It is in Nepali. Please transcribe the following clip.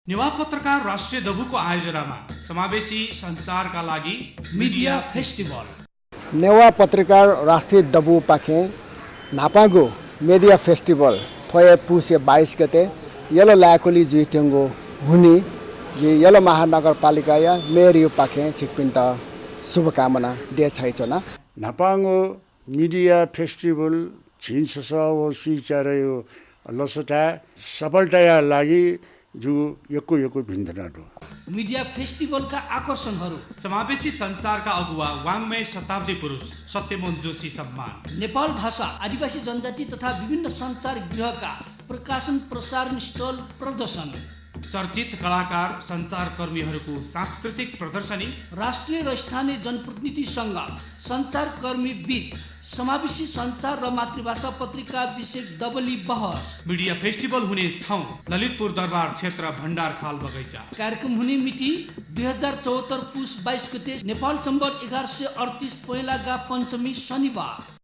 नेवा पत्रकार राष्ट्रिय दबुको आयोजनामा समावेशी सञ्चारका लागि मिडिया फेस्टिभल। नेवा पत्रकार राष्ट्रिय दबु पाखे नापागो मिडिया फेस्टिभल थोए पुसे 22 गते यलो लाकोली जुइटेंगो हुने जे यलो महानगरपालिका या मेयर यो पाखे छिकपिन्त शुभकामना दे छैछना। नापागो मिडिया फेस्टिभल छिन्सस व स्वीचार्यो लसटा सफलताका लागि जो यको भिन्दनाडो मिडिया फेस्टिभलका आकर्षणहरू समावेशी सञ्चारका अगुवा वाङ्मय शताब्दी पुरुष सत्यमोहन जोशी सम्मान, नेपाल भाषा आदिवासी जनजाति तथा विभिन्न सञ्चार गृहका प्रकाशन प्रसारण स्टल प्रदर्शन, चर्चित कलाकार सञ्चारकर्मीहरूको सांस्कृतिक प्रदर्शनी, राष्ट्रिय र स्थानीय जनप्रतिनिधिसँग सञ्चारकर्मी बीच समावेशी सञ्चार र मातृभाषा पत्रिका विषय डबली बहस। मिडिया फेस्टिभल हुने ठाउँ ललितपुर दरबार क्षेत्र भण्डारखाल बगैँचा। कार्यक्रम हुने मिति 2074 पुस 22 गते नेपाल सम्वत 1138 पहिलाका पञ्चमी शनिबार।